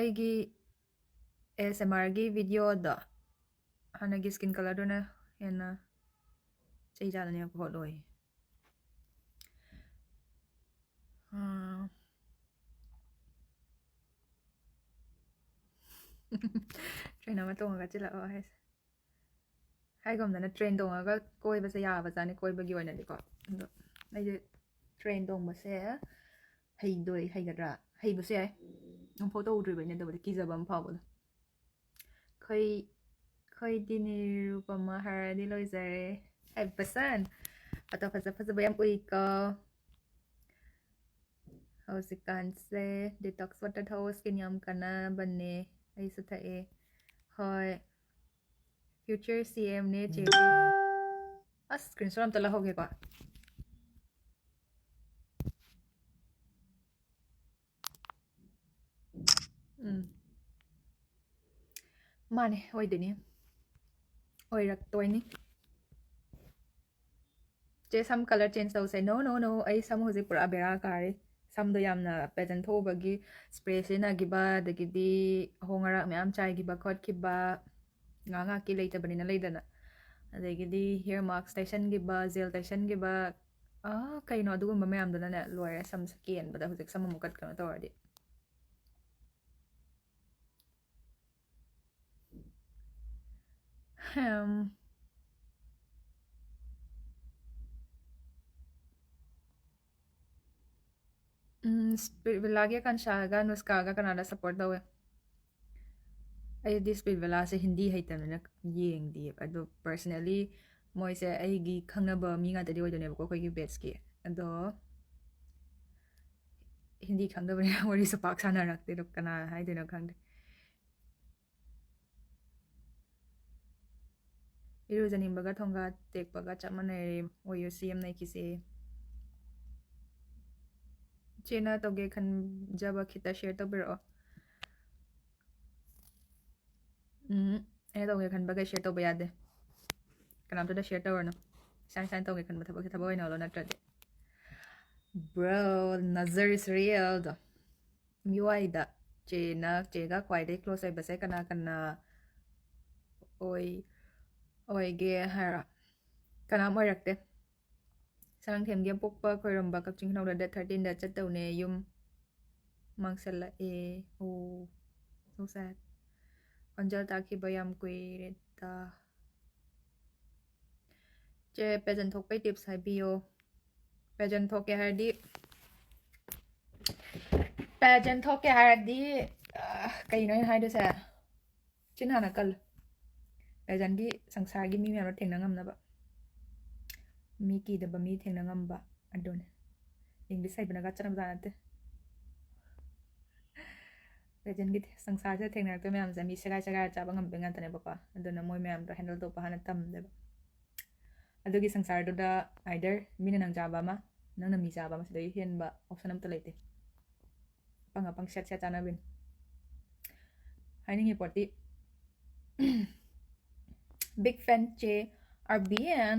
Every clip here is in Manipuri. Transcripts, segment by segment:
ꯑꯩꯒꯤ ASMRꯒꯤ ꯚꯤꯗꯤꯑꯣꯗ ꯍꯥꯟꯅꯒꯤ ꯁ꯭ꯀꯤꯟ ꯀꯂꯔꯗꯨꯅ ꯍꯦꯟꯅ ꯆꯩ ꯆꯥꯗꯅꯦ ꯈꯣꯠꯂꯣꯏ ꯇ꯭ꯔꯦꯟ ꯑꯃ ꯇꯣꯡꯉꯒ ꯆꯤꯜꯂꯛꯑꯣ ꯍꯥꯏꯁꯦ ꯍꯥꯏꯒꯨꯝꯗꯅ ꯇ꯭ꯔꯦꯟ ꯇꯣꯡꯉꯒ ꯀꯣꯏꯕꯁꯦ ꯌꯥꯕꯖꯥꯠꯅꯤ ꯀꯣꯏꯕꯒꯤ ꯑꯣꯏꯅꯗꯤꯀꯣ ꯑꯗꯣ ꯑꯩꯁꯦ ꯇ꯭ꯔꯦꯟ ꯇꯣꯡꯕꯁꯦ ꯍꯩꯒꯗ꯭ꯔꯥ ꯍꯩꯕꯁꯨ ꯌꯥꯏ ꯑꯃꯨꯛꯐꯥꯎ ꯇꯧꯗ꯭ꯔꯤꯕꯩꯅꯦ ꯑꯗꯨꯕꯨꯗꯤ ꯀꯤꯖꯕ ꯑꯃ ꯐꯥꯎꯕꯗꯣ ꯑꯩꯈꯣꯏꯗꯤ ꯅꯤꯔꯨꯄꯃ ꯍꯥꯏꯔꯗꯤ ꯂꯣꯏꯖꯔꯦ ꯍꯥꯏꯕꯁꯟ ꯐꯣꯇꯣ ꯐꯖꯕ ꯌꯥꯝ ꯎꯏꯀꯣ ꯍꯧꯖꯤꯛꯀꯥꯟꯁꯦ ꯗꯤꯇꯣꯛꯁ ꯋꯥꯇꯔ ꯊꯛꯑꯣ ꯁ꯭ꯀꯤꯟ ꯌꯥꯝ ꯀꯥꯟꯅꯕꯅꯦ ꯑꯩꯁꯨ ꯊꯛꯑꯦ ꯍꯣꯏ ꯐ꯭ꯌꯨꯆꯔ CMꯅꯦ ꯆꯦꯗꯤ ꯑꯁ ꯁ꯭ꯀ꯭ꯔꯤꯟꯁꯣꯠ ꯑꯝꯇ ꯂꯧꯍꯧꯒꯦꯀꯣ ꯃꯥꯅꯦ ꯑꯣꯏꯗꯣꯏꯅꯤ ꯑꯣꯏꯔꯛꯇꯣꯏꯅꯤ ꯆꯦ ꯁꯝ ꯀꯂꯔ ꯆꯦꯟꯖ ꯇꯧꯁꯦ ꯅꯣ ꯑꯩ ꯁꯝ ꯍꯧꯖꯤꯛ ꯄꯨꯔꯥ ꯕꯦꯔꯥ ꯀꯥꯔꯤ ꯁꯝꯗꯣ ꯌꯥꯝꯅ ꯄꯦꯇꯟ ꯊꯣꯛꯎꯕꯒꯤ ꯁ꯭ꯄ꯭ꯔꯦ ꯁꯤꯖꯤꯟꯅꯈꯤꯕ ꯑꯗꯒꯤꯗꯤ ꯑꯍꯣꯡ ꯑꯔꯥꯛ ꯃꯌꯥꯝ ꯆꯥꯏꯈꯤꯕ ꯈꯣꯠꯈꯤꯕ ꯉꯥꯏꯍꯥꯛꯀꯤ ꯂꯩꯇꯕꯅꯤꯅ ꯂꯩꯗꯅ ꯑꯗꯒꯤꯗꯤ ꯍꯤꯌꯔ ꯃꯥꯛꯁ ꯇꯩꯁꯟꯈꯤꯕ ꯖꯦꯜ ꯇꯩꯁꯟꯈꯤꯕ ꯀꯩꯅꯣ ꯑꯗꯨꯒꯨꯝꯕ ꯃꯌꯥꯝꯗꯨꯅꯅꯦ ꯂꯣꯏꯔꯦ ꯁꯝꯁꯦ ꯀꯦꯟꯕꯗ ꯍꯧꯖꯤꯛ ꯁꯝ ꯑꯃꯨꯛ ꯀꯩꯅꯣ ꯇꯧꯔꯗꯤ ꯁ꯭ꯄꯤꯠꯚꯤꯂꯥꯒꯤ ꯀꯟꯁꯥꯒ ꯅꯨꯁꯀꯥꯒ ꯀꯅꯥꯗ ꯁꯞꯄꯣꯔꯠ ꯇꯧꯋꯦ ꯑꯩꯗꯤ ꯁ꯭ꯄꯤꯠꯚꯤꯂꯥꯁꯦ ꯍꯤꯟꯗꯤ ꯍꯩꯇꯕꯅꯤꯅ ꯌꯦꯡꯗꯦꯕ ꯑꯗꯣ ꯄꯔꯁꯅꯦꯜꯂꯤ ꯃꯣꯏꯁꯦ ꯑꯩꯒꯤ ꯈꯪꯅꯕ ꯃꯤ ꯉꯥꯛꯇꯗꯤ ꯑꯣꯏꯗꯣꯏꯅꯦꯕꯀꯣ ꯑꯩꯈꯣꯏꯒꯤ ꯕꯦꯠꯁꯀꯤ ꯑꯗꯣ ꯍꯤꯟꯗꯤ ꯈꯪꯗꯕꯅꯤꯅ ꯋꯥꯔꯤꯁꯨ ꯄꯥꯛ ꯁꯥꯟꯅꯔꯛꯇꯦ ꯑꯗꯣ ꯀꯅꯥ ꯍꯥꯏꯗꯣꯏꯅꯣ ꯈꯪꯗꯦ ꯏꯔꯨꯖꯅꯤꯡꯕꯒ ꯊꯣꯡꯒꯥ ꯇꯦꯛꯄꯒ ꯆꯞ ꯃꯥꯟꯅꯔꯦ ꯑꯣꯏꯌꯨ CM ꯅꯩꯈꯤꯁꯦ ꯆꯦꯅ ꯇꯧꯒꯦ ꯈꯟꯖꯕ ꯈꯤꯇ ꯁꯦꯌꯔ ꯇꯧꯕꯤꯔꯛꯑꯣ ꯑꯩꯅ ꯇꯧꯒꯦ ꯈꯟꯕꯒꯩ ꯁꯦꯌꯔ ꯇꯧꯕ ꯌꯥꯗꯦ ꯀꯅꯥꯝꯇꯗ ꯁꯦꯌꯔ ꯇꯧꯔꯅꯨ ꯏꯁꯥꯅ ꯇꯧꯒꯦ ꯈꯟꯕ ꯊꯕꯛꯁꯦ ꯊꯕꯛ ꯑꯣꯏꯅ ꯍꯣꯠꯂꯣ ꯅꯠꯇ꯭ꯔꯗꯤ ꯕ꯭ꯔꯣ ꯅꯖꯔ ꯏꯁ ꯔꯤꯌꯦꯜꯗꯣ ꯃꯤꯋꯥꯏꯗ ꯆꯦꯒ ꯈ꯭ꯋꯥꯏꯗꯒꯤ ꯀ꯭ꯂꯣꯁ ꯑꯣꯏꯕꯁꯦ ꯀꯅꯥ ꯑꯣꯏꯒꯦ ꯍꯥꯏꯔꯣ ꯀꯅꯥꯝ ꯑꯣꯏꯔꯛꯇꯦ ꯁꯔꯪꯊꯦꯝꯒꯤ ꯑꯄꯣꯛꯄ ꯈꯣꯏꯔꯝꯕ ꯀꯛꯆꯤꯡ ꯈꯨꯅꯧꯗ ꯗꯦꯠ 13ꯗ ꯆꯠꯇꯧꯅꯦ ꯌꯨꯝ ꯃꯥꯡꯁꯜꯂꯛꯑꯦ ꯑꯣ ꯁꯣ ꯁꯦꯗ ꯈꯣꯟꯖꯦꯜ ꯇꯥꯈꯤꯕ ꯌꯥꯝ ꯀꯨꯏꯔꯦꯗ ꯆꯦ ꯄꯦꯖꯟ ꯊꯣꯛꯄꯩ ꯇꯤꯞꯁ ꯍꯥꯏꯕꯤꯌꯣ ꯄꯦꯖꯟ ꯊꯣꯛꯀꯦ ꯍꯥꯏꯔꯗꯤ ꯀꯩꯅꯣ ꯑꯩꯅ ꯍꯥꯏꯗꯣꯏꯁꯦ ꯆꯤꯟ ꯍꯥꯟꯅ ꯀꯜꯂꯨ ꯄꯦꯖꯟꯒꯤ ꯁꯪꯁꯥꯔꯒꯤ ꯃꯤ ꯃꯌꯥꯝꯗꯣ ꯊꯦꯡꯅ ꯉꯝꯅꯕ ꯃꯤ ꯀꯤꯗꯕ ꯃꯤ ꯊꯦꯡꯅ ꯉꯝꯕ ꯑꯗꯨꯅꯦ ꯏꯪꯂꯤꯁ ꯍꯩꯕꯅꯒ ꯆꯠꯅꯕꯖꯥꯠ ꯅꯠꯇꯦ ꯄꯦꯖꯟꯒꯤ ꯁꯪꯁꯥꯔꯁꯤꯗ ꯊꯦꯡꯅꯔꯛꯇꯣꯏ ꯃꯌꯥꯝꯁꯦ ꯃꯤ ꯁꯦꯒꯥꯏꯔ ꯆꯥꯕ ꯉꯝꯕ ꯉꯥꯛꯇꯅꯦꯕꯀꯣ ꯑꯗꯨꯅ ꯃꯣꯏ ꯃꯌꯥꯝꯗꯣ ꯍꯦꯟꯗꯜ ꯇꯧꯕ ꯍꯥꯟꯅ ꯇꯝꯗꯦꯕ ꯑꯗꯨꯒꯤ ꯁꯪꯁꯥꯔꯗꯨꯗ ꯑꯥꯏꯗꯔ ꯃꯤꯅ ꯅꯪ ꯆꯥꯕ ꯑꯃ ꯅꯪꯅ ꯃꯤ ꯆꯥꯕ ꯑꯃ ꯁꯤꯗꯒꯤ ꯍꯦꯟꯕ ꯑꯣꯞꯁꯟ ꯑꯝꯇ ꯂꯩꯇꯦ ꯑꯄꯪ ꯁꯦꯠ ꯆꯥꯅꯕꯤꯅꯤ ꯍꯥꯏꯅꯤꯡꯉꯤ ꯄꯣꯠꯇꯤ ꯕꯤꯛ ꯐꯦꯟ ꯆꯦ RBN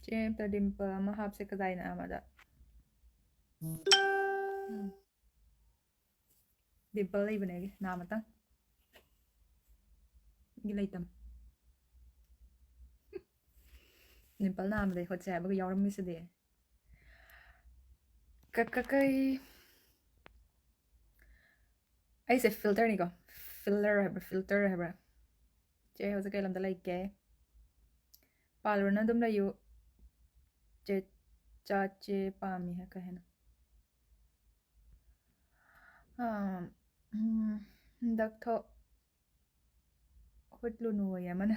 ꯆꯦ ꯑꯝꯇ ꯗꯤꯝꯄꯜ ꯑꯃ ꯍꯥꯞꯁꯦ ꯀꯗꯥꯏꯅ ꯑꯃꯗ ꯗꯤꯝꯄꯜ ꯂꯩꯕꯅꯦ ꯑꯩꯒꯤ ꯅꯥꯃꯇꯪ ꯒꯤ ꯂꯩꯇꯝ ꯗꯤꯝꯄꯜ ꯅꯥꯝꯕꯗꯩ ꯍꯣꯠꯁꯦ ꯍꯥꯏꯕꯒ ꯌꯥꯎꯔꯝꯃꯤꯁꯤꯗꯤ ꯀꯩ ꯑꯩꯁꯦ ꯐꯤꯜꯇꯔꯅꯤꯀꯣ ꯐꯤꯜꯇꯔ ꯍꯥꯏꯕ꯭ꯔꯥ ꯆꯦ ꯍꯧꯖꯤꯛ ꯀꯩ ꯂꯝꯗ ꯂꯩꯒꯦ ꯄꯥꯜꯂꯨꯔꯅ ꯑꯗꯨꯝ ꯂꯩꯌꯨ ꯆꯦ ꯄꯥꯝꯃꯤ ꯀꯩ ꯍꯥꯏꯅꯣ ꯍꯟꯗꯛ ꯍꯨꯠꯂꯨꯅꯨꯌꯦ ꯑꯃꯅ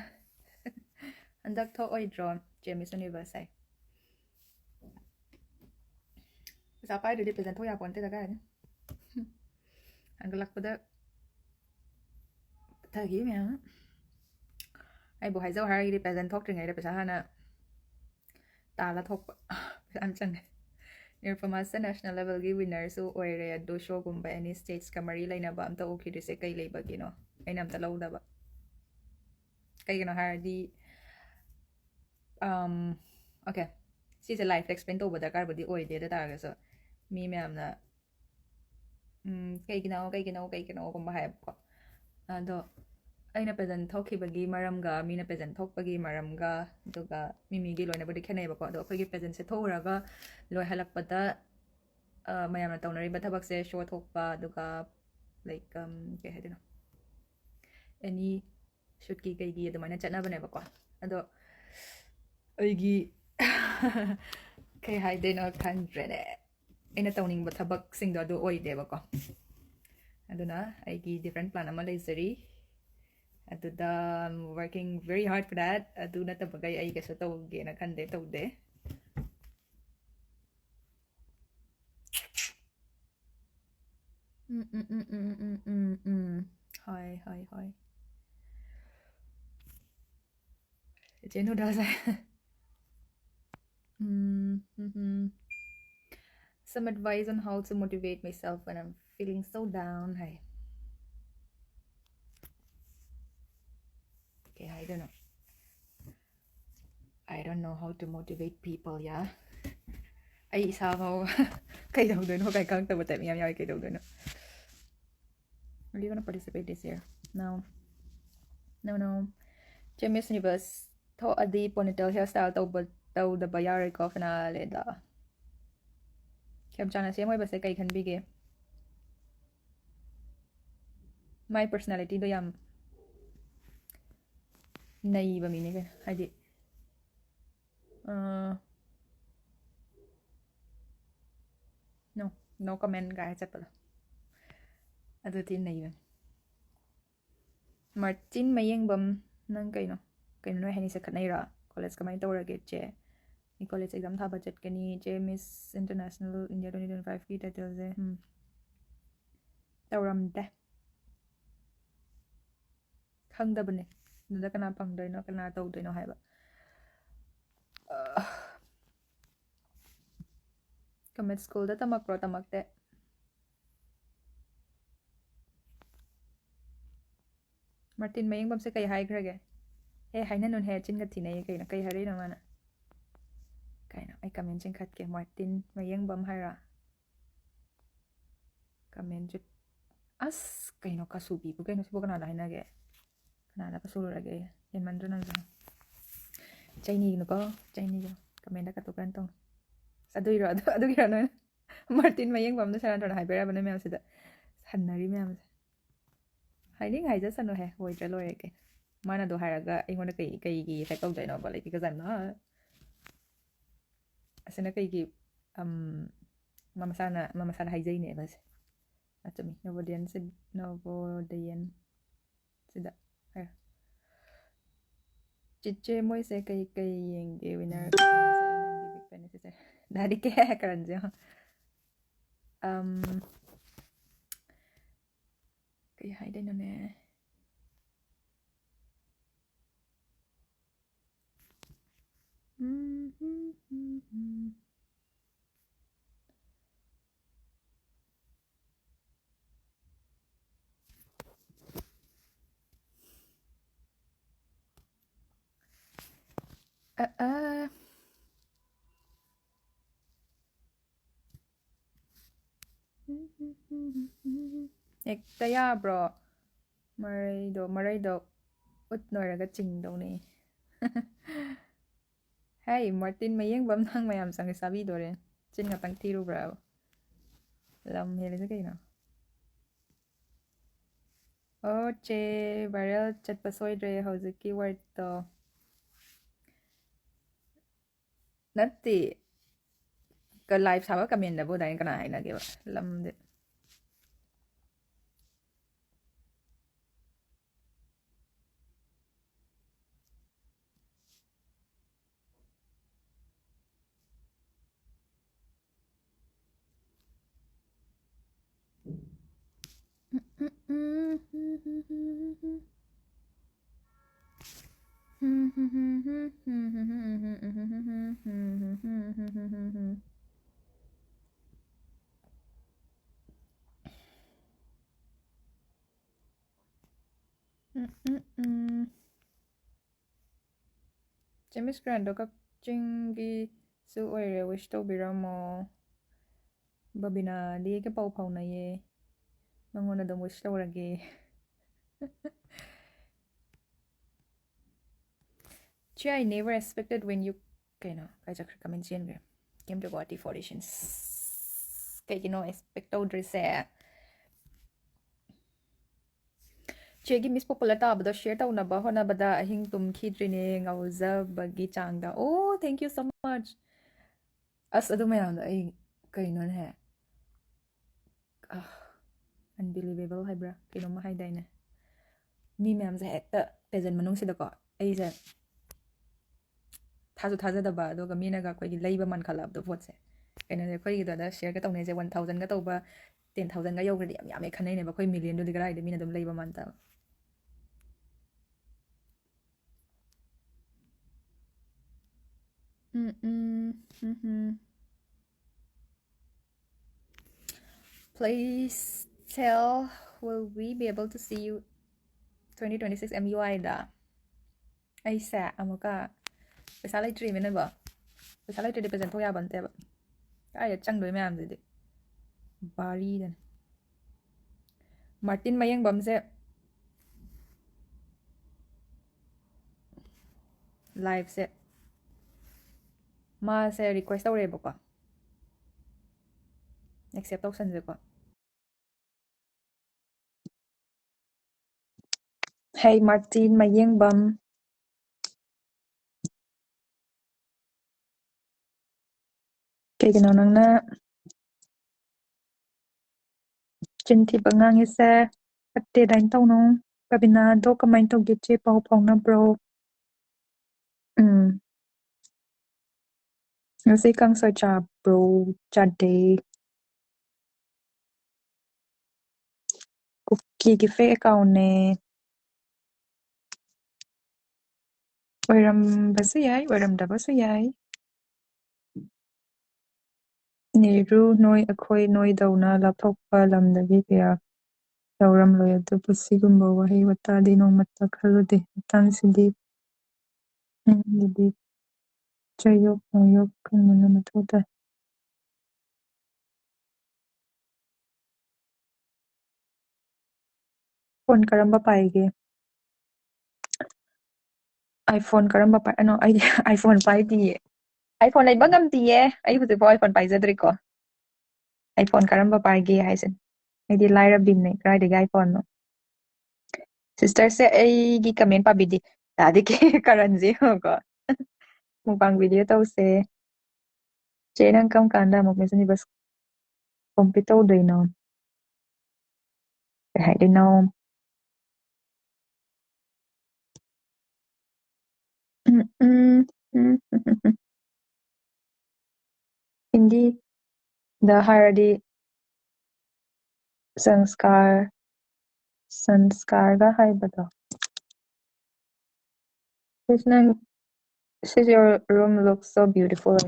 ꯍꯟꯗꯛ ꯊꯣꯛꯑꯣꯏꯗ꯭ꯔꯣ ꯆꯦ ꯃꯤꯁ ꯌꯨꯅꯤꯚꯔꯁ ꯍꯥꯏ ꯄꯩꯁꯥ ꯄꯥꯏꯗ꯭ꯔꯗꯤ ꯄ꯭ꯔꯦꯖꯦꯟ ꯊꯣꯛ ꯌꯥꯄꯣꯟꯇꯦꯗ ꯀꯥꯏꯗꯩꯅꯣ ꯍꯟꯒꯠꯂꯛꯄꯗ ꯄꯨꯊꯈꯤ ꯃꯌꯥꯝ ꯑꯩꯕꯨ ꯍꯥꯏꯖꯧ ꯍꯥꯏꯔꯒꯗꯤ ꯄ꯭ꯔꯦꯖꯦꯟ ꯊꯣꯛꯇ꯭ꯔꯤꯉꯩꯗ ꯄꯩꯁా ꯍꯥꯟꯅ ꯇꯥꯜꯂ ꯊꯣꯛꯄ ꯄꯩꯁꯥ ꯌꯥꯝ ꯆꯪꯉꯦ ꯅꯤꯔꯨꯄꯃꯥꯁꯦ ꯅꯦꯁꯅꯦꯜ ꯂꯦꯚꯦꯜꯒꯤ ꯋꯤꯟꯅꯔꯁꯨ ꯑꯣꯏꯔꯦ ꯑꯗꯣ ꯁꯣꯒꯨꯝꯕ ꯑꯦꯅꯤ ꯁ꯭ꯇꯦꯠꯁꯀ ꯃꯔꯤ ꯂꯩꯅꯕ ꯑꯝꯇ ꯎꯈꯤꯗ꯭ꯔꯤꯁꯦ ꯀꯩ ꯂꯩꯕꯒꯤꯅꯣ ꯑꯩꯅ ꯑꯝꯇ ꯂꯧꯗꯕ ꯀꯩꯒꯤꯅꯣ ꯍꯥꯏꯔꯗꯤ Okay. She's a life explain over the car, but the oil did the target. So, me, ma'am, cake now, come by. And aina peasant thokibagi maramga, mina peasant thokbagi maramga, duga, mimigi loina body caneba, the Kogi peasant se toraga, loy halakpata, mayama tonary, but tabak short hokpa, duga, like, I don't know. Any should ki kaigi the mana chana baneba. And Oigi kay hai din or country in a toning but tabak sing do oy debako. Aduna, aigi different plan amalazeri. Aduda, I'm working very hard for that. Aduna tabagay ay kaso tawag na kande tawde. Hi. It's no does. Some advice on how to motivate myself when I'm feeling so down. Hi. Okay, I don't know how to motivate people, yeah. Ay isa mo kay daw doon kay kang tabat mi am kay daw doon. Are you gonna participate this year? No. Miss Universe to adi ponytail hairstyle taw da bayari ko finale da. Kaya chana siya mo basta kay kan bige. My personality do yam naive mini ka. Hadi. No comment guys at pala. Adutin naive. Martin Mayengbam nang kayo no hani sa kanayra college kamay tawrage che ni college exam tha budget kani che Miss International India 2025 ki title je tawram de khangdabne nuda kana pangdoi no kana tawdoi no haiba commit school da tamak pro tamak de Martin Mayengbam se kay hai grage he haina nun he chin gathi nei kay na kay hari no mana kay na ay comment chin khat ke Martin Mayengbam haira comment jut as kay no kasubi bu kay no sibo kana haina ge kana kasulu rage yan mandro nang Chinese no ko Chinese comment da katukan tong aduiro adugira no Martin Mayengbam no saran ton haibera bana mem sida hanari mem hiding hai just no he hoi tralo ke mana do haraga ingona kai gi effect of no but like because I'm not asana kai gi mama sana haijai ne bas atami novodian sida hai chiche moi se kai yeng ge winner big fan se dari ke karan je kai hai dai no ne Ektaya bro Maraido ut noiraga chingdowni Hey Martin Mayengbam nang mayam sang sabi dore chin nga tang tiru bro lam hele sa kayo che viral chat pasoidre hoziki word to natti ka live sawa kami na bo dahil kana na giba lam de 제 Miss Grand도 깍쟁기수 오이래 wish tꯧꯕꯤꯔꯝꯃꯣ 바비나ꯗꯤ ꯄꯥꯎ ꯐꯥꯎꯅꯩꯌꯦ ꯅꯪꯉꯣꯟꯗ ꯑꯗꯨꯝ wish ꯇꯧꯔꯒꯦ Che, I never expected when you kaino kai chakra comment chen came to Guwahati for auditions kaigino expect tꯧꯗ꯭ꯔꯤꯁꯦ Chegi Miss Popular tabado share taunaba honabada ahing tumkhidrine ngauzabagi changda oh thank you so much as adu mayamda ai kaino ne unbelievable haibra kaino ma haidaine mi mayam se hekta pejan manung sida ko ai se थाजु थाजदबा अदुगा मीनागा कोइगी लैबा मन खलाबदो भोटसे कइनने कोइगी ददा शेयर का तौनेजे 1000 का तौबा 10000 का योग्रदि याम यामे खनैने बा कोइ मिलियन दुदि गराइदे मीना दम लैबा मन ता Please tell, will we be able to see you 2026 MUI da ai sa amuka pesa leitri mena ba pesa leitri de present thoya bante ba ai chang doi mayam de bari den Martin mayang bamse live se ma se request tawre ba ko accept option je ko Hey Martin mayang bam kaigino nangna chinthi bangang ise atte dain tawno kabina do kamai tawge che pau phawna bro ngasi kang sa cha bro chade cookie gi fake account ne oirambasu yai oiramdabasu yai niru noi akhoi noi dauna lapthokpa lamdagi kaya yauramloi adubu sigumba wahei watadi nongmatta khalude matangsidi didi chayok noyok kanmana mathota phone karamba paige iPhone karamba pai no ai iPhone pai di iPhone ai bagam diye ai hudu iPhone pai zadriko iPhone karamba paige haisen ai di laira binne krai de iPhone no sister se ai gi comment pabidi tadi ke karanji ko mukbang video tause che nang kam kanda muk mesani bas complete tawdoino hai de no hindi the heiradi sanskar ga haibado This your room looks so beautiful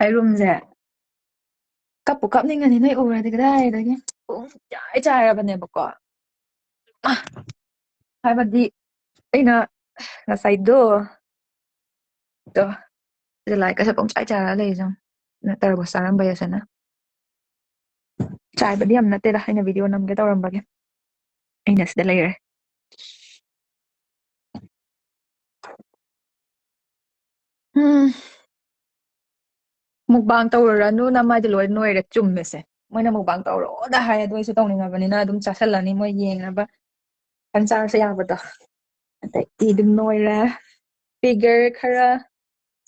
ai room je kapu kapningani noi uradi kadai pung chai chairabane bako haibadi aina ngasai do like ka sa pung chai chara lei jang na tarbo saramba yasana chai badi am nate da aina video namge tawrambage aina sida leire mukbang tawranu na mai de loi noire chummese moina mukbang tawro da hai adu isu tawningabanina adum chasalani moi yengnaba kansar sa yabada atai idum noira figure khara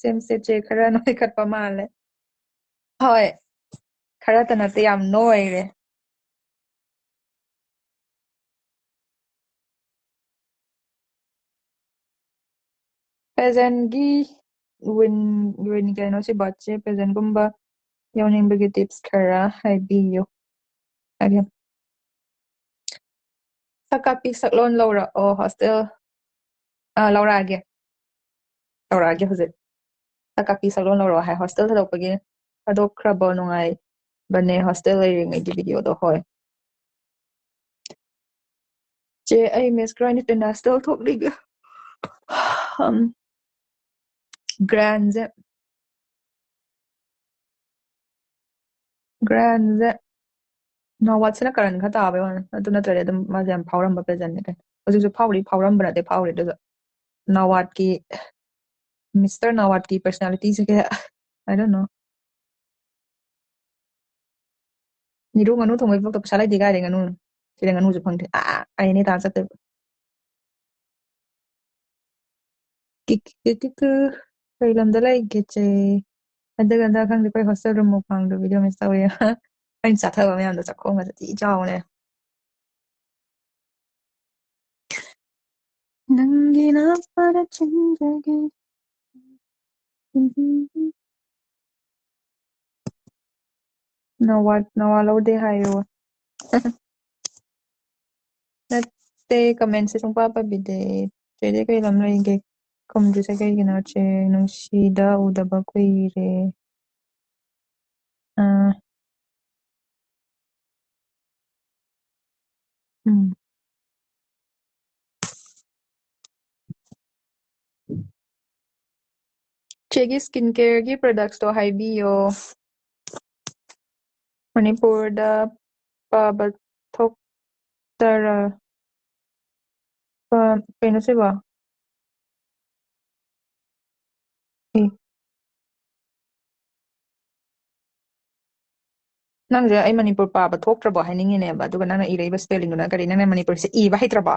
semse che khara noi khatpa male hoi khara ta nate yam noire peasantgi win kano si bache peasant gumba yawningbagi tips khara haibiyo again sakapi saklon laura o hostel laura age hojik sakapi saklon laura hai hostel sa dokpagi adokkraba nungai bane hostel leiringai video do hoi che ai Miss Grand International thokliga ꯒ꯭ꯔꯥꯟꯁꯦ ꯒ꯭ꯔꯥꯟꯁꯦ ꯅꯥꯋꯥꯠꯁꯤꯅ ꯀꯔꯟ ꯈꯔ ꯇꯥꯕꯩ ꯋꯥꯅꯤ ꯑꯗꯨ ꯅꯠꯇ꯭ꯔꯗꯤ ꯑꯗꯨꯝ ꯃꯥꯁꯦ ꯌꯥꯝ ꯐꯥꯎꯔꯝꯕ ꯄ꯭ꯔꯦꯖꯦꯟꯅꯦ ꯀꯩꯅꯣ ꯍꯧꯖꯤꯛꯁꯨ ꯐꯥꯎꯔꯝꯕ ꯅꯠꯇꯦ ꯐꯥꯎꯔꯤ ꯑꯗꯨꯒ ꯅꯥꯋꯥꯠꯀꯤ ꯃꯤꯁꯇꯔ ꯅꯥꯋꯥꯠꯀꯤ ꯄꯔꯁꯣꯅꯥꯂꯤꯇꯤꯁꯦ ꯀꯌꯥ I don't know. ꯅꯤꯔꯨ ꯉꯥꯅꯨ ꯊꯣꯡꯕꯩ ꯄꯣꯛꯇ ꯄꯩꯁꯥ ꯂꯩꯇꯦ ꯀꯥꯏꯗꯩ ꯉꯥꯅꯨ ꯁꯤꯗ ꯉꯥꯅꯨꯁꯨ ꯐꯪꯗꯦ ꯑꯩꯅꯦ ꯇꯥ ꯆꯠꯇꯣꯏꯕ ꯀꯩ ꯂꯝꯗ ꯂꯩꯒꯦꯆꯦ ꯍꯟꯗꯛ ꯈꯪꯗꯦ ꯑꯩꯈꯣꯏ ꯍꯣꯁꯇꯦꯜ ꯔꯨꯝ ꯃꯄꯥꯡꯗꯣ ꯚꯤꯗꯤꯑꯣ ꯃꯤꯁ ꯇꯧꯋꯦ ꯑꯩꯅ ꯆꯥꯊꯕ ꯃꯌꯥꯝꯗꯣ ꯆꯥꯛꯈꯣꯡꯒꯁꯦ ꯊꯤ ꯆꯥꯎꯅꯦ ꯅꯪꯒꯤ ꯅꯥꯄꯗ ꯆꯤꯟꯖꯒꯦ ꯅꯋꯥ ꯂꯧꯗꯦ ꯍꯥꯏꯌꯣ ꯅꯠꯇꯦ ꯀꯃꯦꯟꯁꯦ ꯁꯨꯡꯄꯥ ꯄꯥꯕꯤꯗꯦ ꯆꯦꯗꯤ ꯀꯩ ꯂꯝ ꯂꯩꯒꯦ ꯈꯨꯝꯗ꯭ꯔꯤꯁꯦ ꯀꯩꯒꯤꯅꯣ ꯆꯦ ꯅꯨꯡꯁꯤꯗ ꯎꯗꯕ ꯀꯨꯏꯔꯦ ꯎꯝ ꯆꯦꯒꯤ ꯁ꯭ꯀꯤꯟ ꯀꯦꯌꯔꯒꯤ ꯄ꯭ꯔꯗꯛꯁꯇꯣ ꯍꯥꯏꯕꯤꯌꯣ ꯃꯅꯤꯄꯨꯔꯗ ꯄꯥꯕ ꯊꯣꯛꯇꯔ ꯀꯩꯅꯣ ꯁꯤꯕꯣ ꯑꯦ ꯅꯪꯁꯦ ꯑꯩ ꯃꯅꯤꯄꯨꯔ ꯄꯥꯕ ꯊꯣꯛꯇ꯭ꯔꯕꯣ ꯍꯥꯏꯅꯤꯡꯉꯤꯅꯦꯕ ꯑꯗꯨꯒ ꯅꯪꯅ ꯏꯔꯛꯏꯕ ꯁ꯭ꯄꯦꯂꯤꯡꯗꯨꯅ ꯀꯔꯤ ꯅꯪꯅ ꯃꯅꯤꯄꯨꯔꯁꯦ ꯏꯕ ꯍꯩꯇ꯭ꯔꯕꯣ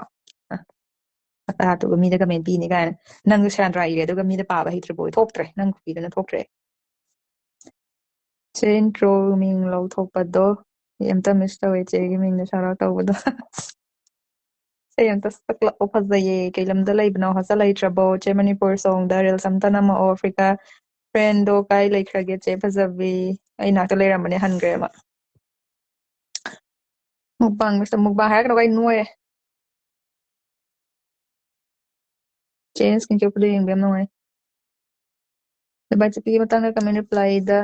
ꯑꯗꯨꯒ ꯃꯤꯗ ꯀꯃꯦꯟ ꯄꯤꯅꯤ ꯀꯥꯏꯅ ꯅꯪꯁꯨ ꯁꯦꯔꯥꯟ ꯏꯔꯦ ꯑꯗꯨꯒ ꯃꯤꯗ ꯄꯥꯕ ꯍꯩꯇ꯭ꯔꯤꯕꯣ ꯊꯣꯛꯇ꯭ꯔꯦ ꯅꯪ ꯈꯨꯄꯤꯗꯨꯅ ꯊꯣꯛꯇ꯭ꯔꯦ ꯆꯦ ꯏꯟꯇ꯭ꯔꯣ ꯃꯤꯡ ꯂꯧꯊꯣꯛꯄꯗꯣ ꯑꯝꯇ ꯃꯤꯁ ꯇꯧꯋꯦ ꯆꯦꯒꯤ ꯃꯤꯡꯗ ꯁꯥꯔ ꯇꯧꯕꯗꯣ ꯆꯦ ꯑꯝꯇ ꯁꯛꯂꯛꯑꯣ ꯐꯖꯩꯌꯦ ꯀꯩ ꯂꯝꯗ ꯂꯩꯕꯅꯣ ꯍꯣꯁꯇꯦꯜ ꯂꯩꯇ꯭ꯔꯕꯣ ꯆꯦ ꯃꯅꯤꯄꯨꯔ ꯁꯣꯡꯗ ꯔꯤꯜꯁ ꯑꯝꯇ ꯅꯝꯃꯛꯑꯣ ꯑꯐ꯭ꯔꯤꯀꯥ ꯐ꯭ꯔꯦꯟꯗꯣ ꯀꯥꯏ ꯂꯩꯈ꯭ꯔꯒꯦ ꯆꯦ ꯐꯖꯕꯤ ꯑꯩ ꯅꯥꯛꯇ ꯂꯩꯔꯝꯕꯅꯦ ꯍꯟꯈ꯭ꯔꯦ ꯑꯃ ꯃꯨꯛꯕꯥꯡ ꯍꯥꯏꯔꯛꯀꯅꯨ ꯑꯩ ꯅꯣꯏꯔꯦ ꯆꯦꯅ ꯁ꯭ꯀꯤꯟ ꯀꯦꯌꯔ ꯄ꯭ꯔꯣꯗꯛ ꯌꯦꯡꯕ ꯌꯥꯝ ꯅꯨꯡꯉꯥꯏ ꯗꯨꯕꯥꯏ ꯆꯠꯄꯒꯤ ꯃꯇꯥꯡꯗ ꯀꯃꯦꯟ ꯔꯤꯄ꯭ꯂꯥꯏꯗ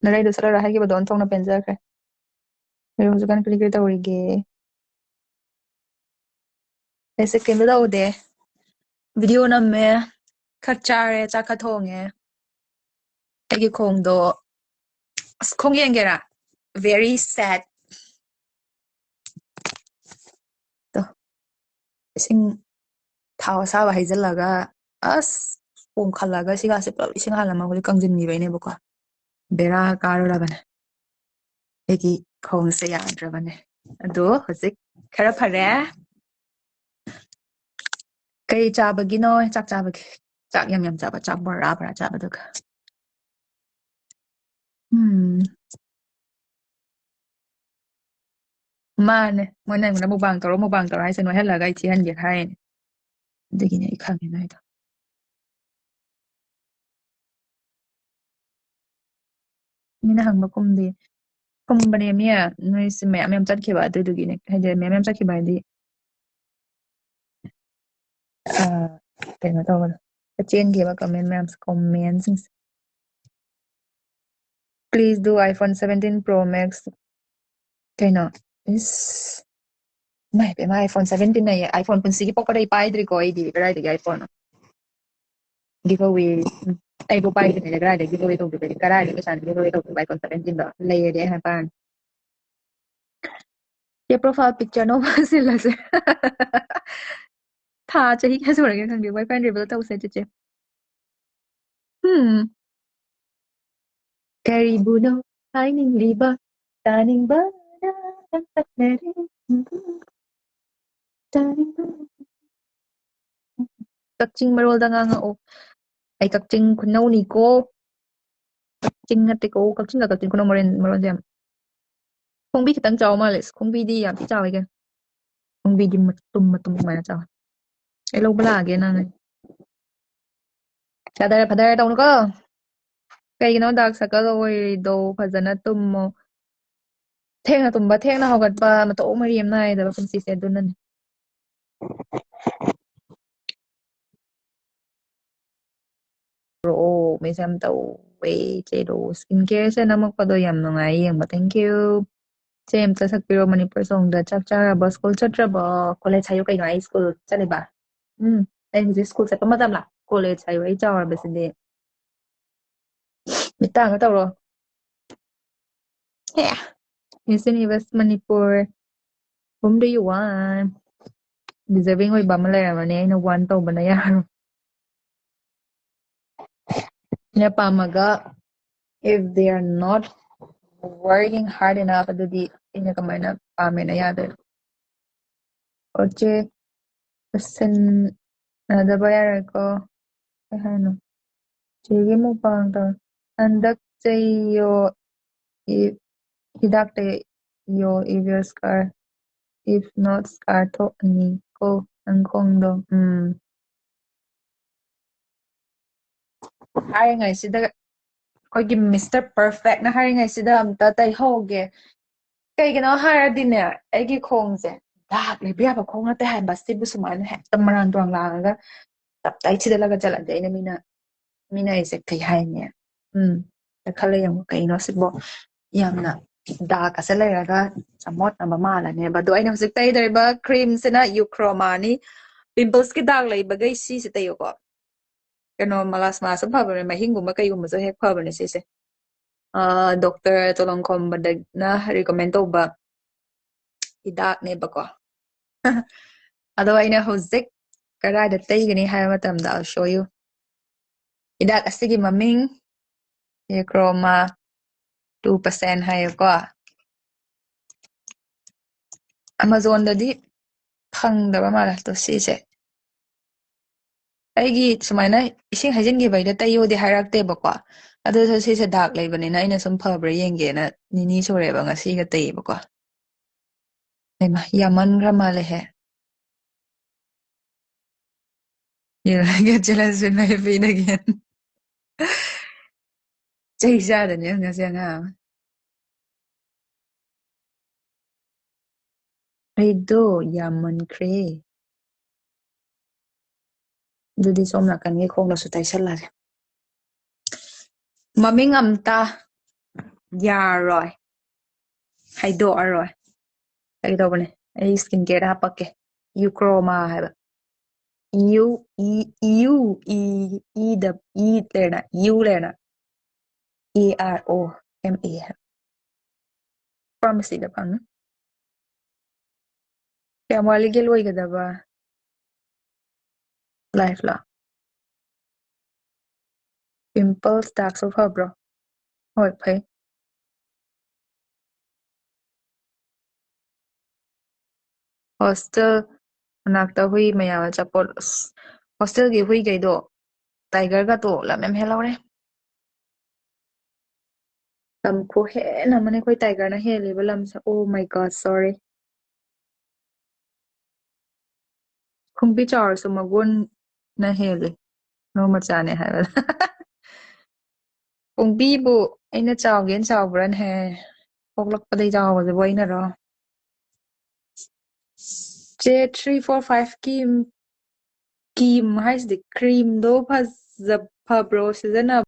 ꯅꯔꯩꯗꯣ ꯆꯠꯂꯔ ꯍꯥꯏꯈꯤꯕꯗꯣ ꯑꯣꯟꯊꯣꯛꯅ ꯄꯦꯟꯖꯈ꯭ꯔꯦ ꯑꯗꯣ ꯍꯧꯖꯤꯛꯀꯥꯟ ꯀꯔꯤ ꯇꯧꯔꯤꯒꯦ ꯑꯩꯁꯦ ꯀꯩꯝꯇ ꯇꯧꯗꯦ ꯚꯤꯗꯤꯑꯣ ꯅꯝꯃꯦ ꯈꯔ ꯆꯥꯔꯦ ꯆꯥꯛ ꯈꯔ ꯊꯣꯡꯉꯦ ꯑꯩꯒꯤ ꯈꯣꯡꯗꯣ ꯑꯁ ꯈꯣꯡ ꯌꯦꯡꯒꯦꯔꯥ ꯚꯦꯔꯤ ꯁꯦꯗ ꯇꯣ ꯏꯁꯤꯡ ꯊꯥꯎ ꯑꯁꯥꯕ ꯍꯩꯖꯤꯜꯂꯒ ꯑꯁ ꯄꯣꯝꯈꯠꯂꯒ ꯁꯤꯒꯥꯁꯦ ꯄꯨꯂꯞ ꯏꯁꯤꯡ ꯍꯥꯜꯂꯝꯃꯒ ꯀꯪꯁꯤꯟꯈꯤꯕꯩꯅꯦꯕꯀꯣ ꯕꯦꯔꯥ ꯀꯥꯔꯨꯔꯕꯅꯦ ꯑꯩꯒꯤ ꯈꯣꯡꯁꯦ ꯌꯥꯗ꯭ꯔꯕꯅꯦ ꯑꯗꯣ ꯍꯧꯖꯤꯛ ꯈꯔ ꯐꯔꯦ ꯀꯩ ꯆꯥꯕꯒꯤꯅꯣ ꯆꯥꯛ ꯆꯥꯕꯒꯤ ꯆꯥꯛ ꯌꯥꯝ ꯆꯥꯕ ꯆꯥꯛ ꯕꯣꯔꯥ ꯆꯥꯕꯗꯨꯒ ꯃꯥꯅꯦ ꯃꯣꯏꯅ ꯑꯩꯉꯣꯟꯗ ꯃꯨꯛꯕꯥꯡ ꯇꯧꯔꯣ ꯍꯥꯏꯁꯦ ꯅꯣꯏꯍꯜꯂꯒ ꯑꯩ ꯊꯤꯍꯟꯒꯦ ꯍꯥꯏꯔꯤꯅꯦ ꯑꯗꯨꯒꯤꯅꯦ ꯑꯩ ꯈꯪꯉꯦ ꯅꯣꯏꯗꯣ ꯃꯤꯅ ꯍꯪꯕ ꯈꯨꯝꯗꯦ ꯈꯨꯝꯕꯅꯦ ꯃꯤ ꯅꯣꯏꯁꯦ ꯃꯌꯥꯝ ꯆꯠꯈꯤꯕ ꯑꯗꯨꯗꯨꯒꯤꯅꯦ ꯍꯥꯏꯗꯤ ꯃꯌꯥꯝ ꯆꯠꯈꯤꯕ ꯍꯥꯏꯗꯤ ꯀꯩꯅꯣ ꯇꯧꯕꯗꯣ ꯆꯦꯟꯈꯤꯕ ꯀꯃꯦꯟ ꯃꯌꯥꯝꯁꯦ ꯀꯣꯃꯦꯟꯁꯤꯡꯁꯦ ꯄ꯭ꯂꯤꯁ ꯗꯨ ꯑꯥꯏꯐꯣꯟ 17 ꯄ꯭ꯔꯣ ꯃꯦꯛꯁ ꯀꯩꯅꯣ ꯏꯁ ꯏꯃꯥꯏ ꯄꯦꯝꯃ ꯑꯥꯏꯐꯣꯟ 17 ꯑꯌꯦ ꯑꯥꯏꯐꯣꯟ ꯄꯨꯟꯁꯤꯒꯤ ꯄꯣꯛꯄꯗꯩ ꯄꯥꯏꯗ꯭ꯔꯤꯀꯣ ꯑꯩꯗꯤ ꯀꯗꯥꯏꯗꯒꯤ ꯑꯥꯏꯐꯣꯟꯅꯣ ꯒꯤꯚ ꯑꯋꯦ ꯑꯩꯕꯨ ꯄꯥꯏꯗ꯭ꯔꯤꯉꯩꯗ ꯀꯗꯥꯏꯗꯒꯤ ꯒꯤꯚ ꯑꯋꯦ ꯇꯧꯗꯣꯏꯕ ꯀꯗꯥꯏꯗꯒꯤ ꯄꯩꯁꯥꯅ ꯒꯤꯚ ꯑꯋꯦ ꯇꯧꯗꯣꯏꯕ ꯑꯥꯏꯐꯣꯟ 17ꯗꯣ ꯂꯩꯔꯗꯤ ꯑꯩ ꯍꯥꯟꯅ ꯄꯥꯏꯔꯅꯤ ꯆꯦ ꯄ꯭ꯔꯣꯐꯥꯏꯜ ꯄꯤꯛꯆꯔ ꯑꯅꯧꯕ ꯁꯤꯜꯂꯁꯦ ꯊꯥ ꯆꯍꯤ ꯀꯌꯥ ꯁꯨꯔꯒꯦ ꯈꯪꯗꯦ ꯋꯥꯏ ꯐꯥꯏ ꯔꯤꯕꯜ ꯇꯧꯁꯦ ꯆꯦꯆꯦ ꯀꯔꯤꯕꯨꯅꯣ ꯍꯥꯏꯅꯤꯡꯂꯤꯕ ꯇꯥꯅꯤꯡꯕꯅ ꯇꯛꯅꯔꯦ ꯇꯥꯅꯤꯡꯕ ꯀꯛꯆꯤꯡ ꯃꯔꯣꯜꯗ ꯉꯥꯡꯉꯛꯑꯣ ꯑꯩ ꯀꯛꯆꯤꯡ ꯈꯨꯅꯧꯅꯤꯀꯣ ꯀꯛꯆꯤꯡ ꯅꯠꯇꯦꯀꯣ ꯀꯛꯆꯤꯡꯒ ꯀꯛꯆꯤꯡ ꯈꯨꯅꯧ ꯃꯔꯣꯟꯁꯦ ꯌꯥꯝ ꯈꯣꯡꯕꯤ ꯈꯤꯇꯪ ꯆꯥꯎ ꯃꯥꯜꯂꯦ ꯈꯣꯡꯕꯤꯗꯤ ꯌꯥꯝ ꯊꯤ ꯆꯥꯎꯋꯤ ꯀꯩꯅꯣ ꯈꯣꯡꯕꯤꯗꯤ ꯃꯇꯨꯝ ꯑꯗꯨꯃꯥꯏꯅ ꯆꯥꯎꯋꯤ ꯑꯩ ꯂꯧꯕ ꯂꯥꯛꯑꯒꯦ ꯅꯪ ꯐꯗꯔ ꯇꯧꯅꯨꯀꯣ ꯀꯩꯒꯤꯅꯣ ꯗꯥꯔꯛ ꯁꯔꯀꯜ ꯑꯣꯏꯔꯤꯗꯣ ꯐꯖꯅ ꯇꯨꯝꯃꯣ ꯊꯦꯡꯅ ꯇꯨꯝꯕ ꯊꯦꯡꯅ ꯍꯧꯒꯠꯄ ꯃꯇꯧ ꯃꯔꯤ ꯑꯃ ꯅꯥꯏꯗꯕ ꯄꯨꯟꯁꯤꯁꯦ ꯑꯗꯨꯅꯅꯦ ꯑꯣ ꯃꯤꯁ ꯌꯥꯝ ꯇꯧꯋꯦ ꯆꯦꯗꯣ ꯁ꯭ꯀꯤꯟ ꯀꯦꯌꯔꯁꯦ ꯅꯝꯃꯛꯄꯗꯣ ꯌꯥꯝ ꯅꯨꯡꯉꯥꯏ ꯌꯦꯡꯕ ꯊꯦꯡꯀ꯭ꯌꯨ ꯆꯦ ꯑꯝꯇ ꯁꯛꯄꯤꯔꯣ ꯃꯅꯤꯄꯨꯔ ꯁꯣꯡꯗ ꯆꯥꯛ ꯆꯥꯔꯕ ꯁ꯭ꯀꯨꯜ ꯆꯠꯇ꯭ꯔꯕꯣ ꯀꯣꯂꯦꯖ ꯍꯥꯏꯌꯨ ꯀꯩꯅꯣ ꯑꯩ ꯁ꯭ꯀꯨꯜ ꯆꯠꯂꯤꯕ ꯑꯩ ꯍꯧꯖꯤꯛ ꯁ꯭ꯀꯨꯜ ꯆꯠꯄ ꯃꯇꯝ ꯂꯥ college hayo ay chawrabasidi mitanga tawro yeah Miss Universe Manipur whom do you want deserving oy ba ma leramani aina want tawbana yaro ina pamaga if they are not working hard enough adudi ina kamaina pamena yade oche sen nadaba yarako hano chege mo pangta andak chayo hidakte yo if scar if not scar to ani ko ang kongdo haringaiꯁꯤꯗ ꯑꯩꯈꯣꯏꯒꯤ ꯃꯤꯁꯇꯔ ꯄꯔꯐꯦꯛꯅ ꯍꯥꯏꯔꯤꯉꯩꯁꯤꯗ ꯑꯝꯇ ꯇꯩꯍꯧꯒꯦ ꯀꯩꯒꯤꯅꯣ ꯍꯥꯏꯔꯗꯤꯅꯦ ꯑꯩꯒꯤ ꯈꯣꯡꯁꯦ ꯗꯥꯛ ꯂꯩꯕ ꯌꯥꯕ ꯈꯣꯡ ꯅꯠꯇꯦ ꯍꯥꯏꯕ ꯁꯤꯕꯨ ꯁꯨꯃꯥꯏꯅ ꯍꯦꯛꯇ ꯃꯔꯥꯡ ꯇꯨꯔꯥꯡ ꯂꯥꯡꯉꯒ ꯇꯞꯇꯥꯏ ꯊꯤꯗꯠꯂꯒ ꯆꯠꯂꯗꯤ ꯑꯩꯅ ꯃꯤꯅ ꯑꯩꯁꯦ ꯀꯩ ꯍꯥꯏꯅꯤ ꯈꯜꯂ ꯌꯦꯡꯉꯨ ꯀꯩꯅꯣ ꯁꯤꯕꯣ ꯌꯥꯝꯅ ꯗꯥꯛꯀꯁꯦ ꯂꯩꯔꯒ ꯆꯃꯣꯠꯅꯕ ꯃꯥꯜꯂꯅꯦꯕ ꯑꯗꯣ ꯑꯩꯅ ꯍꯧꯖꯤꯛ ꯇꯩꯗꯣꯔꯤꯕ ꯀ꯭ꯔꯤꯝꯁꯤꯅ ꯌꯨꯀ꯭ꯔꯣꯃꯥꯅꯤ ꯄꯤꯝꯄꯜꯁꯀꯤ ꯗꯥꯛ ꯂꯩꯕꯒꯩ ꯁꯤꯁꯦ ꯇꯩꯌꯣꯀꯣ ꯀꯩꯅꯣ ꯃꯂꯥꯁꯃꯥꯁꯨ ꯐꯕꯅꯦ ꯃꯍꯤꯡꯒꯨꯝꯕ ꯀꯩꯒꯨꯝꯕꯁꯨ ꯍꯦꯛ ꯐꯕꯅꯦ ꯁꯤꯁꯦ ꯗꯣꯛꯇꯔ ꯆꯣꯂꯣꯝꯈꯣꯝꯕꯗꯅ ꯔꯤꯀꯃꯦꯟ ꯇꯧꯕ ꯍꯤꯗꯥꯛꯅꯦꯕꯀꯣ ꯑꯗꯣ ꯑꯩꯅ ꯍꯧꯖꯤꯛ ꯀꯗꯥꯏꯗ ꯇꯩꯒꯅꯤ ꯍꯥꯏꯕ ꯃꯇꯝꯗ I'll show you ꯍꯤꯗꯥꯛ ꯑꯁꯤꯒꯤ ꯃꯃꯤꯡ ꯌꯨꯀ꯭ꯔꯣꯃꯥ 2% ꯍꯥꯏꯌꯦꯀꯣ ꯑꯃꯥꯖꯣꯟꯗꯗꯤ ꯐꯪꯗꯕ ꯃꯥꯜꯂꯦ ꯑꯗꯣ ꯁꯤꯁꯦ ꯑꯩꯒꯤ ꯁꯨꯃꯥꯏꯅ ꯏꯁꯤꯡ ꯍꯩꯖꯤꯟꯈꯤꯕꯩꯗ ꯇꯩꯌꯣꯗꯤ ꯍꯥꯏꯔꯛꯇꯦꯕꯀꯣ ꯑꯗꯨꯁꯨ ꯁꯤꯁꯦ ꯗꯥꯛ ꯂꯩꯕꯅꯤꯅ ꯑꯩꯅ ꯁꯨꯝ ꯐꯕ꯭ꯔꯥ ꯌꯦꯡꯒꯦꯅ ꯅꯤꯅꯤ ꯁꯨꯔꯦꯕ ꯉꯁꯤꯒ ꯇꯩꯌꯦꯕꯀꯣ ꯍꯩꯃꯥ ꯌꯥꯝꯃꯟꯈ꯭ꯔ ꯃꯥꯜꯂꯦꯍꯦ get jealous with my pain again ꯆꯩ ꯆꯥꯗꯅꯤ ꯉꯁꯤ ꯑꯉꯥꯡ ꯑꯩꯗꯣ ꯌꯥꯝꯃꯟꯈ꯭ꯔꯦ ꯑꯗꯨꯗꯤ ꯁꯣꯝ ꯅꯥꯀꯟꯒꯤ ꯈꯣꯡꯗꯁꯨ ꯇꯩꯁꯜꯂꯒꯦ ꯃꯃꯤꯡ ꯑꯝꯇ ꯌꯥꯔꯣꯏ ꯍꯥꯏꯗꯣꯛꯑꯔꯣꯏ ꯀꯩꯗꯧꯕꯅꯦ ꯑꯩ ꯁ꯭ꯀꯤꯟ ꯀꯦꯌꯔꯗ ꯍꯥꯄꯛꯀꯦ ꯌꯨꯀ꯭ꯔꯣꯃꯥ ꯍꯥꯏꯕ ꯌꯨ ꯂꯩꯔꯅ EROMA ꯍꯥꯏꯕ ꯐꯥꯔꯃꯥꯁꯤꯗ ꯐꯪꯅꯤ ꯀꯌꯥꯝ ꯋꯥꯠꯂꯤꯒꯦ ꯂꯣꯏꯒꯗꯕ ꯂꯥꯏꯐ ꯂꯣ ꯄꯤꯝꯄꯜꯁ ꯗꯥꯛꯁꯨ ꯐꯕ꯭ꯔꯣ ꯍꯣꯏ ꯐꯩ ꯍꯣꯁꯇꯦꯜ ꯃꯅꯥꯛꯇ ꯍꯨꯏ ꯃꯌꯥꯝ ꯑꯆꯥꯄꯣꯠ ꯍꯣꯁꯇꯦꯜꯒꯤ ꯍꯨꯏꯈꯩꯗꯣ ꯇꯥꯏꯒꯔꯒꯗꯣ ꯂꯝ ꯌꯥꯝ ꯍꯦꯜꯍꯧꯔꯦ ꯂꯝ ꯈꯨꯍꯦꯟ ꯑꯃꯅꯦ ꯑꯩꯈꯣꯏ ꯇꯥꯏꯒꯔꯅ ꯍꯦꯜꯂꯤꯕ ꯂꯝꯁꯦ ꯑꯣ ꯃꯥꯏ ꯒꯣꯗ ꯁꯣꯔꯤ ꯈꯨꯡꯕꯤ ꯆꯥꯎꯔꯁꯨ ꯃꯒꯨꯟꯅ ꯍꯦꯜꯂꯤ ꯅꯣꯡ ꯃꯆꯥꯅꯦ ꯍꯥꯏꯕꯗ ꯈꯣꯡꯕꯤꯕꯨ ꯑꯩꯅ ꯆꯥꯎꯒꯦꯅ ꯆꯥꯎꯕ꯭ꯔꯅꯦꯍꯦ ꯄꯣꯛꯂꯛꯄꯗꯩ ꯆꯥꯎꯕꯁꯤꯕꯨ ꯑꯩꯅꯔꯣ ꯆꯦ 345ꯀꯤ ꯀꯤꯝ ꯍꯥꯏꯁꯤꯗꯤ ꯀ꯭ꯔꯤꯝꯗꯣ ꯐꯕ꯭ꯔꯣ ꯁꯤꯖꯤꯟꯅꯕ